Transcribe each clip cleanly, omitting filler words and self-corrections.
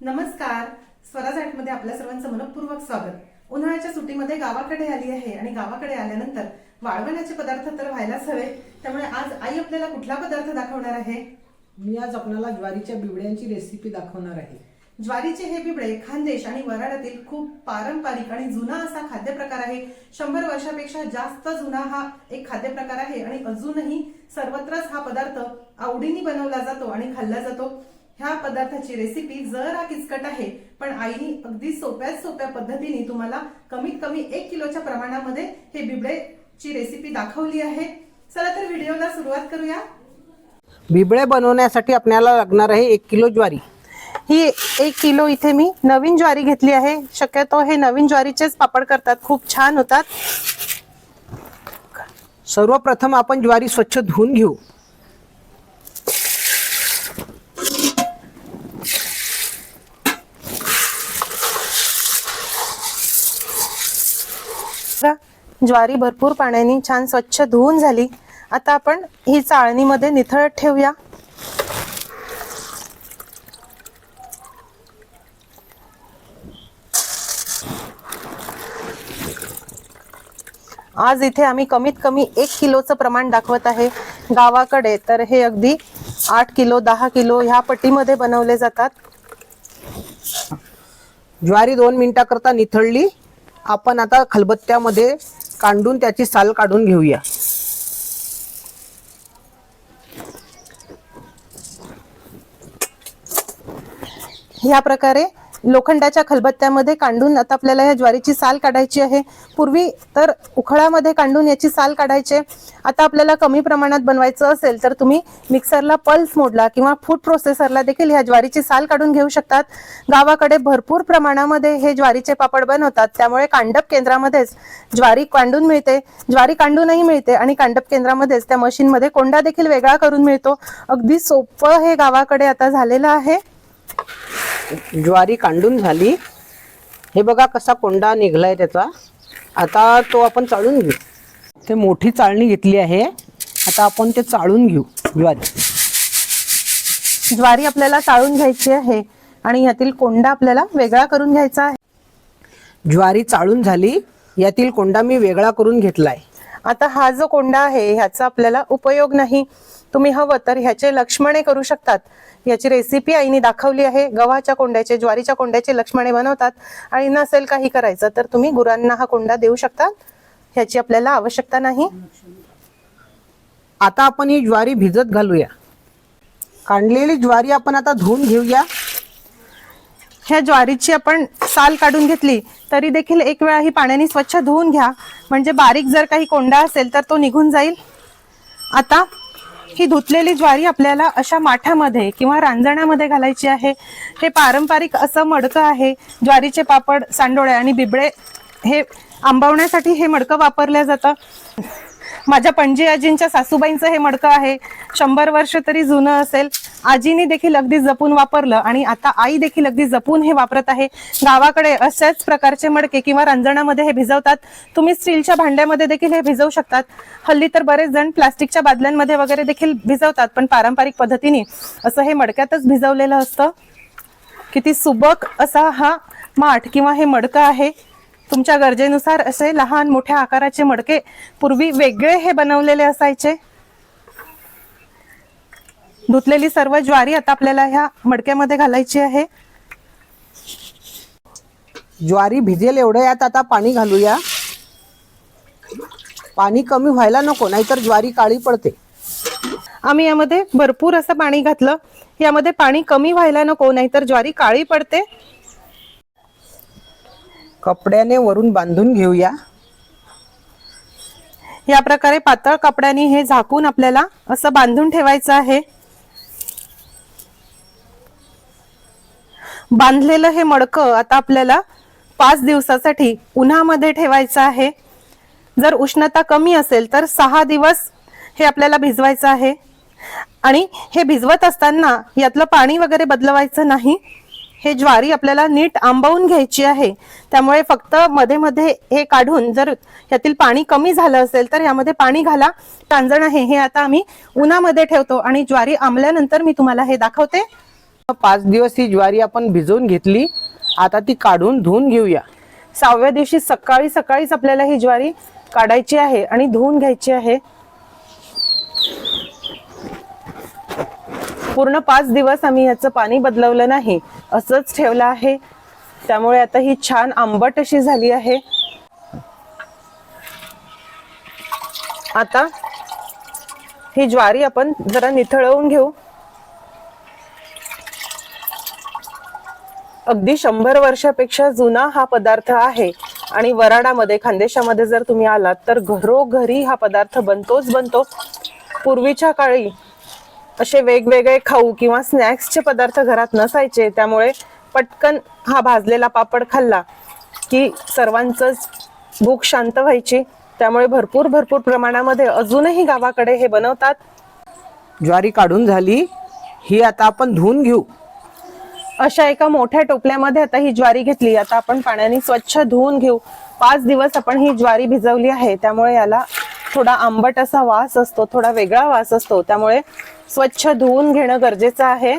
नमस्कार. स्वराज मध्ये आपल्या सर्वांचं मनपूर्वक स्वागत. उन्हाळ्याच्या सुट्टीमध्ये गावाकडे आली आहे आणि गावाकडे आल्यानंतर वाळवण्याचे पदार्थ तर व्हायलाच हवे. त्यामुळे आज आई आपल्याला कुठला पदार्थ दाखवणार आहे? मी आज आपल्याला ज्वारीच्या बिबड्यांची रेसिपी दाखवणार आहे. ज्वारीचे हे बिबडे खानदेश आणि वऱ्हाडातील खूप पारंपरिक आणि जुना असा खाद्यप्रकार आहे. 100 वर्षापेक्षा जास्त जुना हा एक खाद्यप्रकार आहे आणि अजूनही सर्वत्रच हा पदार्थ आवडीने बनवला जातो आणि खाल्ला जातो. ह्या पदार्थाची रेसिपी जरा किचकट आहे, पण आईने अगदी सोप्या पद्धतीने तुम्हाला कमीत कमी 1 किलोच्या प्रमाणामध्ये हे बिबडेची रेसिपी दाखवली आहे. चला तर व्हिडिओला सुरुवात करूया. बिबळे बनवण्यासाठी आपल्याला लागणार आहे 1 किलो ज्वारी. ही 1 किलो इथे मी नवीन ज्वारी घेतली आहे. शक्यतो हे नवीन ज्वारीचेच पापड करतात, खूप छान होतात. सर्वप्रथम आपण ज्वारी स्वच्छ धुवून घेऊ. ज्वारी भरपूर पाण्याने छान स्वच्छ धुवून झाली. आता आपण ही चाळणीमध्ये निथळत ठेवूया. आज इथे आम्ही कमीत कमी 1 किलोचं प्रमाण दाखवत आहे. गावाकडे तर हे अगदी 8 किलो 10 किलो ह्या पट्टीमध्ये बनवले जातात. ज्वारी 2 मिनिटाकरता निथळली. आपण आता खलबत्त्यामध्ये कांडून त्याची साल काढून घेऊया. ह्या प्रकारे लोखंडाच्या खलबत्त्यामध्ये कांडून आता आपल्याला ह्या ज्वारीची साल काढायची आहे. पूर्वी तर उखळामध्ये कांडून याची साल काढायचे. आता आपल्याला कमी प्रमाणात बनवायचं असेल तर तुम्ही मिक्सरला पल्स मोडला किंवा फूड प्रोसेसरला देखील ह्या ज्वारीची साल काढून घेऊ शकतात. गावाकडे भरपूर प्रमाणामध्ये हे ज्वारीचे पापड बनवतात, त्यामुळे कांडप केंद्रामध्येच ज्वारी कांडून मिळते, ज्वारी कांडूनही मिळते आणि कांडप केंद्रामध्येच त्या मशीनमध्ये कोंडा देखील वेगळा करून मिळतो. अगदी सोपं हे गावाकडे आता झालेलं आहे. ज्वारी कांडून झाली. हे बघा कसा कोंडा निघलाय त्याचा. आता तो आपण चाळून घेऊ. ते मोठी चाळणी घेतली आहे. आता आपण ते चाळून घेऊ. ज्वारी आपल्याला चाळून घ्यायची आहे आणि यातील कोंडा आपल्याला वेगळा करून घ्यायचा आहे. ज्वारी चाळून झाली. यातील कोंडा मी वेगळा करून घेतलाय. आता हा जो कोंडा आहे ह्याचा आपल्याला उपयोग नाही. तुम्ही हवं तर ह्याचे लक्ष्मणे करू शकतात. याची रेसिपी आईने दाखवली आहे. गव्हाच्या कोंड्याचे, ज्वारीच्या कोंड्याचे लक्ष्मणे बनवतात. आणि नसेल काही करायचं तर तुम्ही गुरांना हा कोंडा देऊ शकता. ह्याची आपल्याला आवश्यकता नाही. आता आपण ही ज्वारी भिजत घालूया. काढलेली ज्वारी आपण आता धुवून घेऊया. ह्या ज्वारीची आपण साल काढून घेतली तरी देखील एक वेळा ही पाण्याने स्वच्छ धुवून घ्या, म्हणजे बारीक जर काही कोंडा असेल तर तो निघून जाईल. आता ही धुतलेली ज्वारी आपल्याला अशा माठामध्ये किंवा रांजणामध्ये घालायची आहे. हे पारंपरिक असं मडकं आहे. ज्वारीचे पापड, सांडोळे आणि बिबळे हे आंबवण्यासाठी हे मडकं वापरलं जातं. माझ्या पणजी आजींच्या सासूबाईंचं हे मडकं आहे. 100 वर्ष तरी जुनं असेल. आजीने देखील अगदी जपून वापरलं आणि आता आई देखील अगदी जपून हे वापरत आहे. गावाकडे अशाच प्रकारचे मडके किंवा रांजणामध्ये हे भिजवतात. तुम्ही स्टीलच्या भांड्यामध्ये देखील हे भिजवू शकतात. हल्ली तर बरेच जण प्लास्टिकच्या बादल्यांमध्ये वगैरे देखील भिजवतात, पण पारंपरिक पद्धतीने असं हे मडक्यातच भिजवलेलं असतं. किती सुबक असा हा माठ किंवा हे मडकं आहे. तुमच्या गरजेनुसार असे लहान मोठ्या आकाराचे मडके पूर्वी वेगळे हे बनवलेले असायचे. धुतलेली सर्व ज्वारी आता आपल्याला ह्या मडक्यामध्ये घालायची आहे. ज्वारी भिजेल एवढं यात आता पाणी घालूया. पाणी कमी व्हायला नको, नाहीतर ज्वारी काळी पडते. आम्ही यामध्ये भरपूर असं पाणी घातलं. यामध्ये पाणी कमी व्हायला नको, नाहीतर ज्वारी काळी पडते. कपड्याने वरून बांधून घेऊया. या प्रकारे पातळ कपड्याने हे झाकून आपल्याला असं बांधून ठेवायचं आहे. बांधलेलं हे मडकं आता आपल्याला 5 दिवसासाठी उन्हामध्ये ठेवायचं आहे. जर उष्णता कमी असेल तर 6 दिवस हे आपल्याला भिजवायचं आहे. आणि हे भिजवत असताना यातलं पाणी वगैरे बदलवायचं नाही. हे ज्वारी आपल्याला नीट आंबवून घ्यायची आहे. त्यामुळे फक्त मध्ये मध्ये हे काढून जर यातील पाणी कमी झालं असेल तर यामध्ये पाणी घाला. तांजण आहे हे आता आम्ही उन्हामध्ये ठेवतो आणि ज्वारी आंबल्यानंतर मी तुम्हाला हे दाखवते. 5 दिवस ही ज्वारी आपण भिजवून घेतली. आता ती काढून धुवून घेऊया. 6व्या दिवशी सकाळी सकाळीच आपल्याला ही ज्वारी काढायची आहे आणि धुवून घ्यायची आहे. पूर्ण 5 दिवस आम्ही ह्याचं पाणी बदलवलं नाही, असंच ठेवलं आहे. त्यामुळे आता ही छान आंबट अशी झाली आहे. आता ही ज्वारी आपण जरा निथळवून घेऊ. अगदी 100 वर्षापेक्षा जुना हा पदार्थ आहे आणि वराडामध्ये, खानदेशामध्ये जर तुम्ही आलात तर घरोघरी हा पदार्थ बनतोच बनतो. पूर्वीच्या काळी असे वेगवेगळे खाऊ किंवा स्नॅक्सचे पदार्थ घरात नसायचे, त्यामुळे पटकन हा भाजलेला पापड खाल्ला की सर्वांचंच भूक शांत व्हायची. त्यामुळे भरपूर प्रमाणामध्ये अजूनही गावाकडे हे बनवतात. ज्वारी काढून झाली, ही आता आपण धुवून घेऊ. अशा एका मोठ्या टोपल्यामध्ये आता ही ज्वारी घेतली. आता आपण पाण्याने स्वच्छ धुवून घेऊ. 5 दिवस आपण ही ज्वारी भिजवली आहे, त्यामुळे याला थोडा आंबट असा वास असतो, थोडा वेगळा वास असतो. त्यामुळे स्वच्छ धुवून घेणं गरजेचं आहे.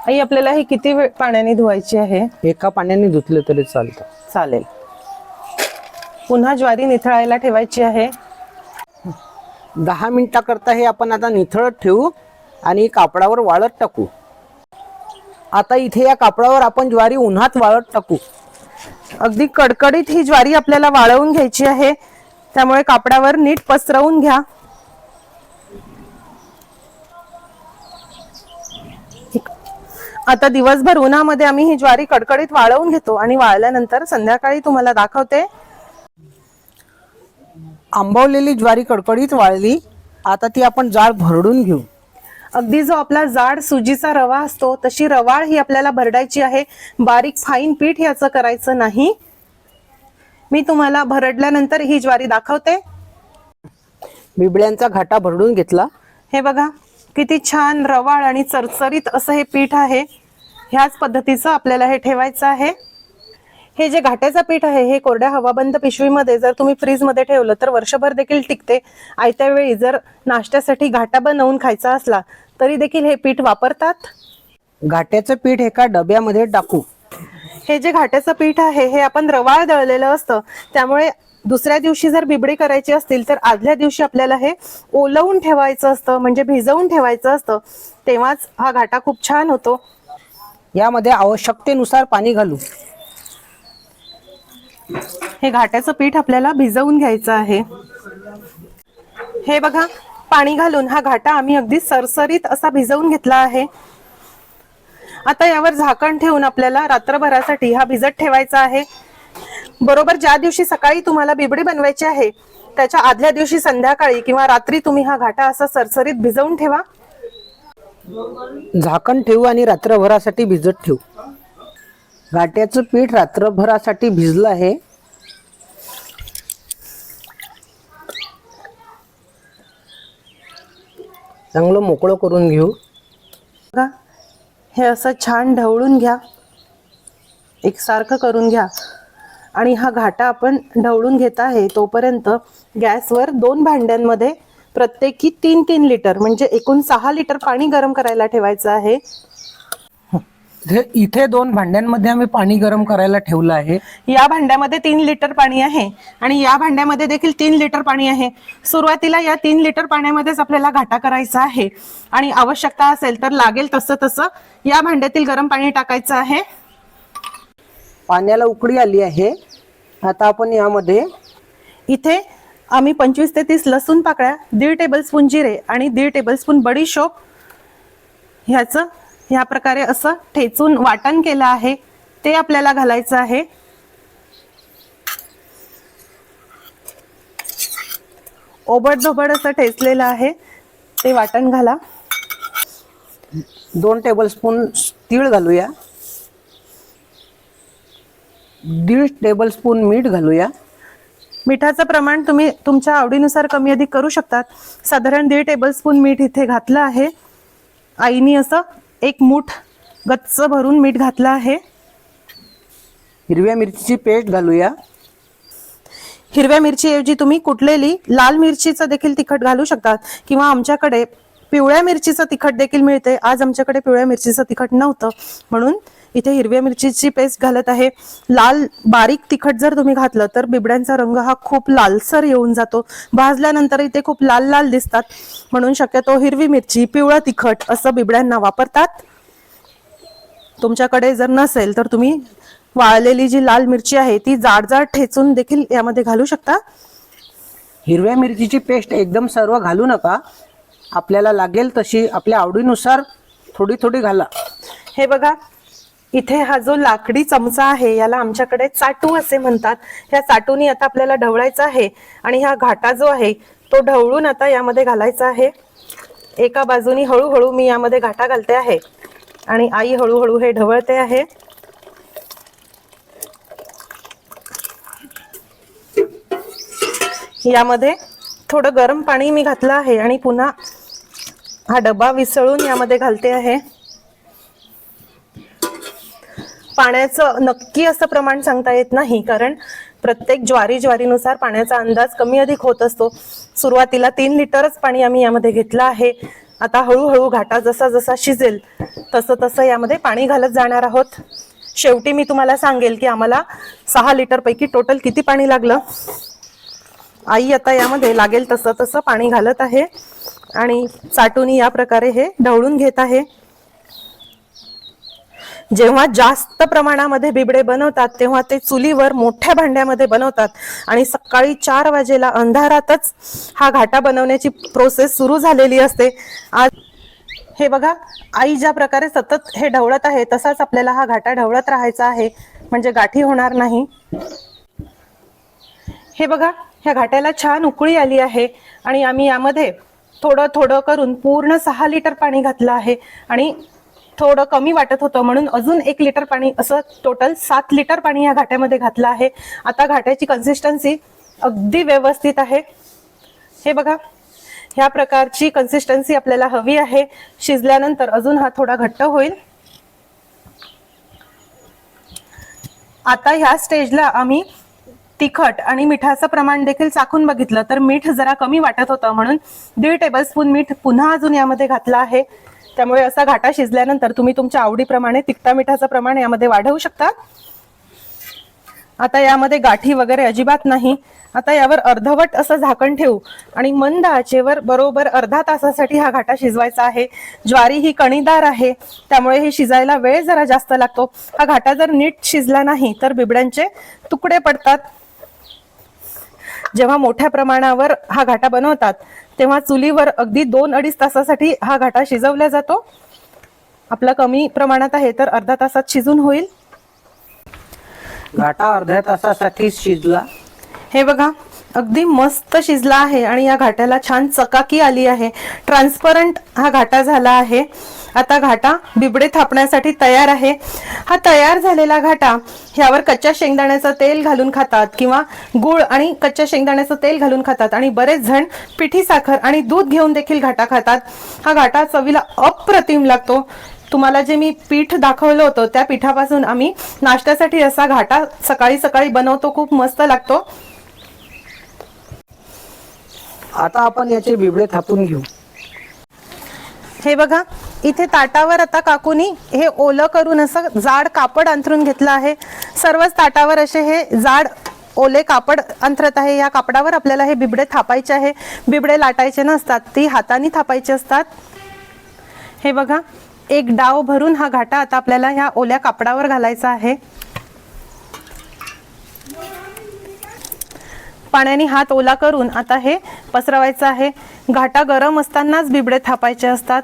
आई, आपल्याला ही किती वेळ पाण्याने धुवायची आहे? एका पाण्याने धुतले तरी चालतं. चालेल. पुन्हा ज्वारी निथळायला ठेवायची आहे. 10 मिनिटाकरता हे आपण आता निथळत ठेवू आणि कापडावर वाळत टाकू. आता इथे या कापडावर आपण ज्वारी उन्हात वाळत टाकू. अगदी कडकडीत ही ज्वारी आपल्याला वाळवून घ्यायची आहे, त्यामुळे कापडावर नीट पसरवून घ्या. आता दिवसभर उन्हामध्ये आम्ही ही ज्वारी कडकडीत वाळवून घेतो आणि वाळल्यानंतर संध्याकाळी तुम्हाला दाखवते. आंबवलेली ज्वारी कडकडीत वाळली. आता ती आपण जाड भरडून घेऊ. अगदी जो आपला जाड सुजीचा रवा असतो तशी रवाळ ही आपल्याला भरडायची आहे. बारीक फाईन पीठ याचं करायचं नाही. मी तुम्हाला भरडल्यानंतर ही ज्वारी दाखवते. बिबळ्यांचा घाटा भरडून घेतला. हे बघा, किती छान रवाळ आणि चरचरीत असं हे पीठ आहे. ह्याच पद्धतीचं आपल्याला हे ठेवायचं आहे. हे जे घाट्याचं पीठ आहे हे कोरड्या हवाबंद पिशवीमध्ये जर तुम्ही फ्रीजमध्ये ठेवलं तर वर्षभर देखील टिकते. आयत्या वेळी जर नाश्त्यासाठी घाटा बनवून खायचा असला तरी देखील हे पीठ वापरतात. घाट्याचं पीठ एका डब्यामध्ये टाकू. हे जे घाट्याचं पीठ आहे हे आपण रवाळ दळलेलं असतं, त्यामुळे दुसऱ्या दिवशी जर बिबडी करायची असतील तर आदल्या दिवशी आपल्याला हे ओलवून ठेवायचं असतं, म्हणजे भिजवून ठेवायचं असतं. तेव्हाच हा घाटा खूप छान होतो. यामध्ये आवश्यकतेनुसार पाणी घालू. हे घाट्याचं पीठ आपल्याला भिजवून घ्यायचं आहे. हे बघा, पाणी घालून हा घाटा आम्ही अगदी सरसरीत असा भिजवून घेतला आहे. आता यावर झाकण ठेवून आपल्याला रात्रभरासाठी हा भिजत ठेवायचा आहे. बरोबर ज्या दिवशी सकाळी तुम्हाला बिबडी बनवायची आहे त्याच्या आदल्या दिवशी संध्याकाळी किंवा रात्री तुम्ही हा घाटा असा सरसरीत भिजवून ठेवा. झाकण ठेवू आणि रात्रभरासाठी भिजत ठेवू. घाट्याचं पीठ रात्रभरासाठी भिजलं आहे. चांगलं मोकळं करून घेऊ. बघा, हे असं छान ढवळून घ्या, एकसारखं करून घ्या. आणि हा घाटा आपण ढवळून घेत आहे तोपर्यंत गॅसवर 2 भांड्यांमध्ये प्रत्येकी 3-3 लिटर म्हणजे एकूण 6 लिटर पाणी गरम करायला ठेवायचं आहे. इथे 2 भांड्यांमध्ये आम्ही पाणी गरम करायला ठेवलं आहे. या भांड्यामध्ये 3 लिटर पाणी आहे आणि या भांड्यामध्ये देखील 3 लिटर पाणी आहे. सुरुवातीला या 3 लिटर पाण्यामध्येच आपल्याला घाटा करायचा आहे आणि आवश्यकता असेल तर लागेल तसं तसं या भांड्यातील गरम पाणी टाकायचं आहे. पाण्याला उकळी आली आहे. आता आपण यामध्ये इथे आम्ही 25 ते 30 लसूण पाकळ्या, 1.5 टेबलस्पून जिरे आणि 1.5 टेबलस्पून बडीशोप ह्याचं ह्या प्रकारे असं ठेचून वाटण केलं आहे ते आपल्याला घालायचं आहे. ओबड-धोबड असं ठेचलेलं आहे ते वाटण घाला. 2 टेबलस्पून तीळ घालूया. 1.5 टेबलस्पून मीठ घालूया. मिठाचं प्रमाण तुम्ही तुमच्या आवडीनुसार कमी अधिक करू शकतात. साधारण 1.5 टेबलस्पून मीठ इथे घातलं आहे. आईनी असं 1 मूठ गच्च भरून मीठ घातलं आहे. हिरव्या मिरचीची पेस्ट घालूया. हिरव्या मिरचीऐवजी तुम्ही कुटलेली लाल मिरचीचं देखील तिखट घालू शकतात, किंवा आमच्याकडे पिवळ्या मिरचीचं तिखट देखील मिळते. आज आमच्याकडे पिवळ्या मिरचीचं तिखट नव्हतं म्हणून इथे हिरव्या मिरचीची पेस्ट घालत आहे. लाल बारीक तिखट जर तुम्ही घातलं तर बिबड्यांचा रंग हा खूप लालसर येऊन जातो, भाजल्यानंतर इथे खूप लाल लाल दिसतात. म्हणून शक्यतो हिरवी मिरची, पिवळं तिखट असं बिबड्यांना वापरतात. तुमच्याकडे जर नसेल तर तुम्ही वाळलेली जी लाल मिरची आहे ती जाड जाड ठेचून देखील यामध्ये घालू शकता. हिरव्या मिरचीची पेस्ट एकदम सर्व घालू नका, आपल्याला लागेल तशी आपल्या आवडीनुसार थोडी थोडी घाला. हे बघा, इथे हा जो लाकडी चमचा आहे याला आमच्याकडे चाटू असे म्हणतात. ह्या चाटूनी आता आपल्याला ढवळायचा आहे आणि हा घाटा जो आहे तो ढवळून आता यामध्ये घालायचा आहे. एका बाजूनी हळूहळू मी यामध्ये घाटा घालते आहे आणि आई हळूहळू हे ढवळते आहे. यामध्ये थोडं गरम पाणी मी घातलं आहे आणि पुन्हा हा डबा विसळून यामध्ये घालते आहे. पाण्याचं नक्की असं प्रमाण सांगता येत नाही, कारण प्रत्येक ज्वारीनुसार पाण्याचा अंदाज कमी अधिक होत असतो. सुरुवातीला 3 लिटरच पाणी आम्ही यामध्ये घेतलं आहे. आता हळूहळू घाटा जसा जसा शिजेल तसं तसं यामध्ये पाणी घालत जाणार आहोत. शेवटी मी तुम्हाला सांगेल की आम्हाला 6 लिटर पैकी टोटल किती पाणी लागलं. आई आता यामध्ये लागेल तसं तसं पाणी घालत आहे आणि चाटूनी या प्रकारे हे ढवळून घेत आहे. जेव्हा जास्त प्रमाणामध्ये बिबडे बनवतात तेव्हा ते चुलीवर मोठ्या भांड्यामध्ये बनवतात आणि सकाळी 4 वाजेला अंधारातच हा घाटा बनवण्याची प्रोसेस सुरू झालेली असते. आज हे बघा, आई ज्या प्रकारे सतत हे ढवळत आहे तसाच आपल्याला हा घाटा ढवळत राहायचा आहे, म्हणजे गाठी होणार नाही. हे बघा, ह्या घाट्याला छान उकळी आली आहे आणि आम्ही यामध्ये थोडं थोडं करून पूर्ण 6 लिटर पाणी घातलं आहे आणि थोडं कमी वाटत होतं म्हणून अजून 1 लिटर पाणी, असं टोटल 7 लिटर पाणी या घाट्यामध्ये घातलं आहे. आता घाट्याची कन्सिस्टन्सी अगदी व्यवस्थित आहे. हे बघा, ह्या प्रकारची कन्सिस्टन्सी आपल्याला हवी आहे. शिजल्यानंतर अजून हा थोडा घट्ट होईल. आता ह्या स्टेजला आम्ही तिखट आणि मिठाचं प्रमाण देखील चाखून बघितलं तर मीठ जरा कमी वाटत होतं म्हणून 1.5 टेबलस्पून मीठ पुन्हा अजून यामध्ये घातलं आहे. त्यामुळे असा घाटा शिजल्यानंतर तुम्ही तुमच्या आवडीप्रमाणे तिखटा मिठाचं प्रमाण यामध्ये वाढवू शकता. आता यामध्ये गाठी वगैरे अजिबात नाही. आता यावर अर्धवट असं झाकण ठेवू आणि मंद आचेवर बरोबर अर्धा तासासाठी हा घाटा शिजवायचा आहे. ज्वारी ही कणीदार आहे त्यामुळे हे शिजायला वेळ जरा जास्त लागतो. हा घाटा जर नीट शिजला नाही तर बिबड्यांचे तुकडे पडतात. जेव्हा मोठ्या प्रमाणावर हा घाटा बनवतात तेव्हा चुलीवर अगदी 2-2.5 तासासाठी हा घाटा शिजवला जातो. आपला कमी प्रमाणात आहे तर अर्धा तासात शिजून होईल. घाटा अर्ध्या तासासाठी शिजला. हे बघा, अगदी मस्त शिजला आहे आणि या घाट्याला छान चकाकी आली आहे. ट्रान्सपरंट हा घाटा झाला आहे. आता घाटा बिबडे थापण्यासाठी तयार आहे. हा तयार झालेला घाटा ह्यावर कच्च्या शेंगदाण्याचं तेल घालून खातात किंवा गूळ आणि कच्च्या शेंगदाण्याचं तेल घालून खातात आणि बरेच जण पिठी साखर आणि दूध घेऊन देखील घाटा खातात. हा घाटा चवीला अप्रतिम लागतो. तुम्हाला जे मी पीठ दाखवलं होतं त्या पिठापासून आम्ही नाश्त्यासाठी असा घाटा सकाळी सकाळी बनवतो. खूप मस्त लागतो. आता आपण याचे बिबडे थापून घेऊ. हे बघा, इथे ताटावर आता काकूनी हे ओलं करून असं जाड कापड अंथरून घेतलं आहे. सर्वच ताटावर असे हे जाड ओले कापड अंथरत आहे. या कापडावर आपल्याला हे बिबडे थापायचे आहे. बिबडे लाटायचे नसतात, ती हाताने थापायचे असतात. हे बघा, एक डाव भरून हा घाटा आता आपल्याला ह्या ओल्या कापडावर घालायचा आहे. पाण्याने हात ओला करून आता हे पसरवायचं आहे. घाटा गरम असतानाच बिबडे थापायचे असतात.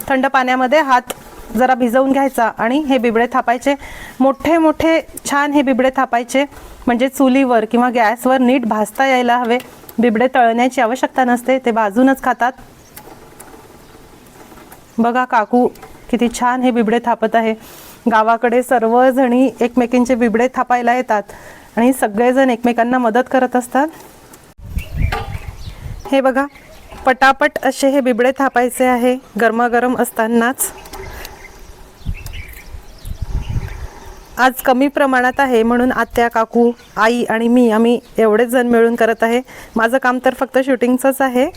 थंड पाण्यामध्ये हात जरा भिजवून घ्यायचा आणि हे बिबडे थापायचे. मोठे मोठे छान हे बिबडे थापायचे, म्हणजे चुलीवर किंवा गॅसवर नीट भाजता यायला हवे. बिबडे तळण्याची आवश्यकता नसते, ते भाजूनच खातात. बघा, काकू किती छान हे बिबडे थापत आहे. गावाकडे सर्वजणी एकमेकींचे बिबडे थापायला येतात आणि सगळेजण एकमेकांना मदत करत असतात. हे बघा, पटापट असे हे बिबडे थापायचे आहे गरमागरम असतानाच. आज कमी प्रमाणात आहे म्हणून आत्या, काकू, आई आणि मी आम्ही एवढेच जण मिळून करत आहे. माझं काम तर फक्त शूटिंगचंच आहे.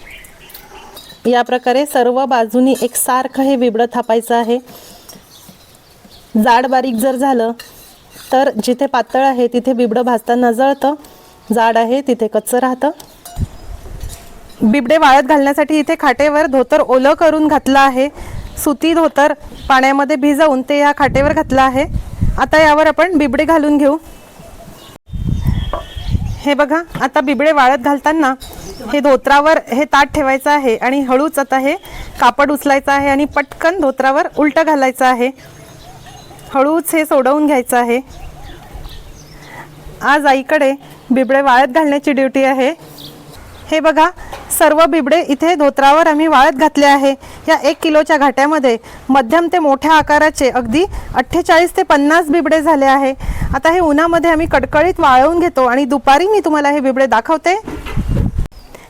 या प्रकारे सर्व बाजूनी एकसारखं हे बिबडं थापायचं आहे. जाड बारीक जर झालं तर जिथे पातळ आहे तिथे बिबडं भाजताना जळतं, जाड आहे तिथे कच्चं राहतं. बिबडे वाळत घालण्यासाठी इथे खाटेवर धोतर ओलं करून घातलं आहे. सुती धोतर पाण्यामध्ये भिजवून ते या खाटेवर घातलं आहे. आता यावर आपण बिबडे घालून घेऊ. हे बघा, आता बिबडे वाळत घालताना हे धोत्रावर हे ताट ठेवायचं आहे आणि हळूच आता हे कापड उचलायचं आहे आणि पटकन धोत्रावर उलटं घालायचं आहे. हळूच हे सोडवून घ्यायचं आहे. आज आईकडे बिबडे वाळत घालण्याची ड्युटी आहे. हे बघा, सर्व बिबडे इथे धोत्रावर आम्ही वाळत घातले आहे. या 1 किलोच्या घाट्यामध्ये मध्यम ते मोठ्या आकाराचे अगदी 48 ते 50 बिबडे झाले आहे. आता हे उन्हामध्ये आम्ही कडकडीत वाळवून घेतो आणि दुपारी मी तुम्हाला हे बिबडे दाखवते.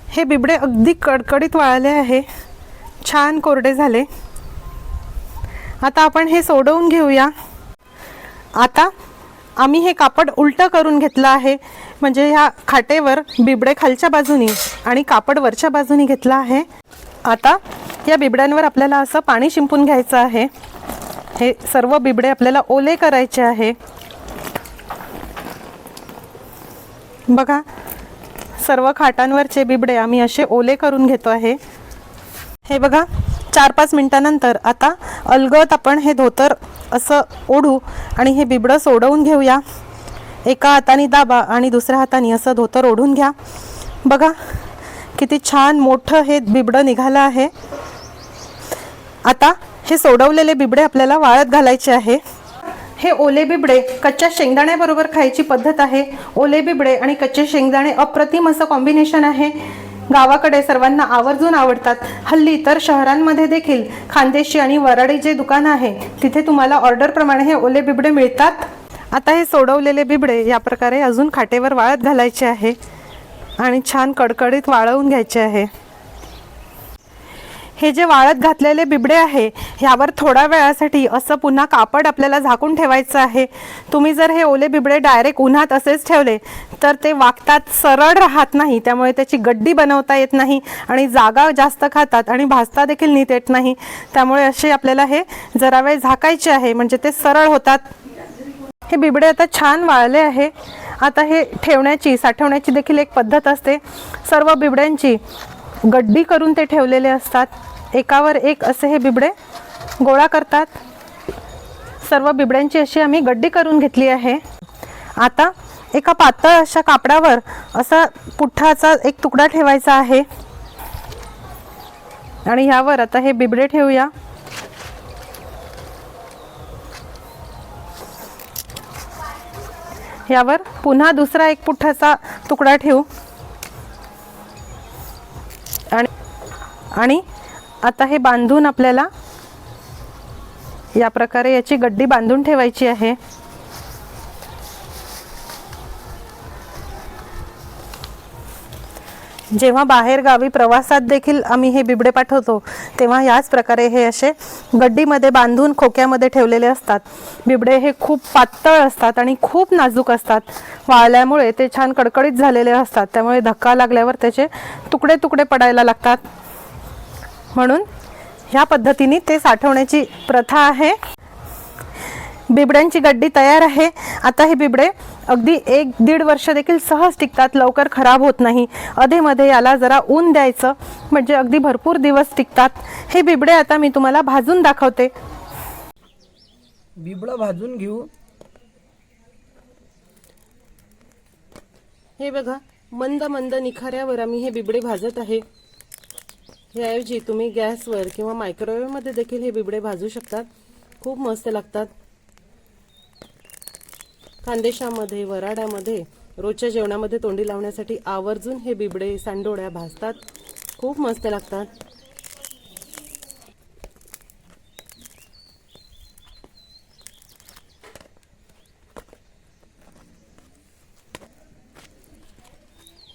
हे बिबडे अगदी कडकडीत वाळले आहे, छान कोरडे झाले. आता आपण हे सोडवून घेऊया. आता आम्ही हे कापड उलटं करून घेतलं आहे, म्हणजे ह्या खाटेवर बिबडे खालच्या बाजूनी आणि कापड वरच्या बाजूनी घेतलं आहे. आता या बिबड्यांवर आपल्याला असं पाणी शिंपून घ्यायचं आहे. हे सर्व बिबडे आपल्याला ओले करायचे आहे. बघा, सर्व खाटांवरचे बिबडे आम्ही असे ओले करून घेतो आहे. हे बघा, 4-5 मिनिटानंतर आता अलगद आपण हे धोतर असं ओढू आणि हे बिबडं सोडवून घेऊया. एका हाताने दाबा आणि दुसऱ्या हाताने असं धोतर ओढून घ्या. बघा किती छान मोठं हे बिबडं निघालं आहे. आता हे सोडवलेले बिबडे आपल्याला वाळत घालायचे आहे. हे ओले बिबडे कच्च्या शेंगदाण्याबरोबर खायची पद्धत आहे. ओले बिबडे आणि कच्चे शेंगदाणे अप्रतिम असं कॉम्बिनेशन आहे. गावाकडे सर्वांना आवर्जून आवडतात. हल्ली तर शहरांमध्ये देखील खानदेशी आणि वराडी जे दुकान आहे तिथे तुम्हाला ऑर्डरप्रमाणे हे ओले बिबडे मिळतात. आता हे सोडवलेले बिबडे या प्रकारे अजून खाटेवर वाळत घालायचे आहे आणि छान कडकडीत वाळवून घ्यायचे आहे. हे जे वाळत घातलेले बिबडे आहे ह्यावर थोड्या वेळासाठी असं पुन्हा कापड आपल्याला झाकून ठेवायचं आहे. तुम्ही जर हे ओले बिबडे डायरेक्ट उन्हात असेच ठेवले तर ते वागतात, सरळ राहत नाही. त्यामुळे त्याची गड्डी बनवता येत नाही आणि जागा जास्त खातात आणि भाजता देखील नीट येत नाही. त्यामुळे असे आपल्याला हे जरा वेळ झाकायचे आहे, म्हणजे ते सरळ होतात. हे बिबडे आता छान वाळले आहे. आता हे ठेवण्याची, साठवण्याची देखील एक पद्धत असते. सर्व बिबड्यांची गड्डी करून ते ठेवलेले असतात. एकावर एक असे हे बिबडे गोळा करतात. सर्व बिबड्यांची अशी आम्ही गड्डी करून घेतली आहे. आता एका पातळ अशा कापडावर असा पुठ्ठाचा एक तुकडा ठेवायचा आहे आणि ह्यावर आता हे बिबडे ठेवूया. यावर पुन्हा दुसरा एक पुठ्ठाचा तुकडा ठेवू आणि आता हे बांधून आपल्याला या प्रकारे याची गड्डी बांधून ठेवायची आहे. जेव्हा बाहेर गावी प्रवासात देखील आम्ही हे बिबडे पाठवतो तेव्हा याच प्रकारे हे असे गड्डीमध्ये बांधून खोक्यामध्ये ठेवलेले असतात. बिबडे हे खूप पातळ असतात आणि खूप नाजूक असतात. वाळल्यामुळे ते छान कडकडीत झालेले असतात. त्यामुळे धक्का लागल्यावर त्याचे तुकडे तुकडे पडायला लागतात. म्हणून ह्या पद्धतीने ते साठवण्याची प्रथा आहे. बिबड्यांची गड्डी तयार आहे. आता हे बिबडे अगदी 1-1.5 वर्ष देखील सहज टिकतात, लवकर खराब होत नाही. अधेमध्ये याला जरा ऊन द्यायचं म्हणजे अगदी भरपूर दिवस टिकतात. हे बिबडे आता मी तुम्हाला भाजून दाखवते. बिबडं भाजून घेऊ. हे बघा, मंद मंद निखाऱ्यावर आम्ही हे बिबडे भाजत आहे. याऐवजी तुम्ही गॅसवर किंवा मायक्रोवेव्हमध्ये देखील हे बिबडे भाजू शकतात. खूप मस्त लागतात. खानदेशामध्ये, वराड्यामध्ये रोजच्या जेवणामध्ये तोंडी लावण्यासाठी आवर्जून हे बिबडे सांडोळ्या भाजतात. खूप मस्त लागतात.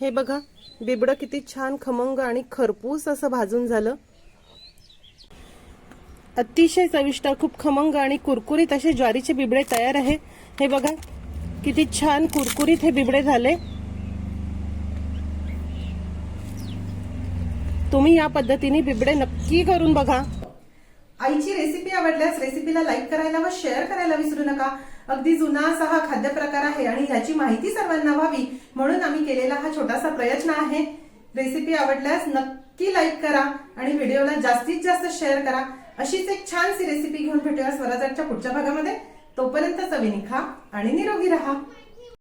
हे बघा, बिबडं किती छान खमंग आणि खरपूस असं भाजून झालं. अतिशय चविष्ट, खूप खमंग आणि कुरकुरीत असे ज्वारीचे बिबडे तयार आहे. हे बघा किती छान कुरकुरीत हे बिबडे झाले. तुम्ही या पद्धतीने बिबडे नक्की करून बघा. आईची रेसिपी आवडल्यास रेसिपीला लाईक करायला व शेअर करायला विसरू नका. अगदी जुना असा हा खाद्यप्रकार आहे आणि ह्याची माहिती सर्वांना व्हावी म्हणून आम्ही केलेला हा छोटासा प्रयत्न आहे. रेसिपी आवडल्यास नक्की लाईक करा आणि व्हिडिओला जास्तीत जास्त शेअर करा. अशीच एक छानशी रेसिपी घेऊन भेटूया स्वराजच्या पुढच्या भागामध्ये. तोपर्यंत चवीने खा आणि निरोगी राहा.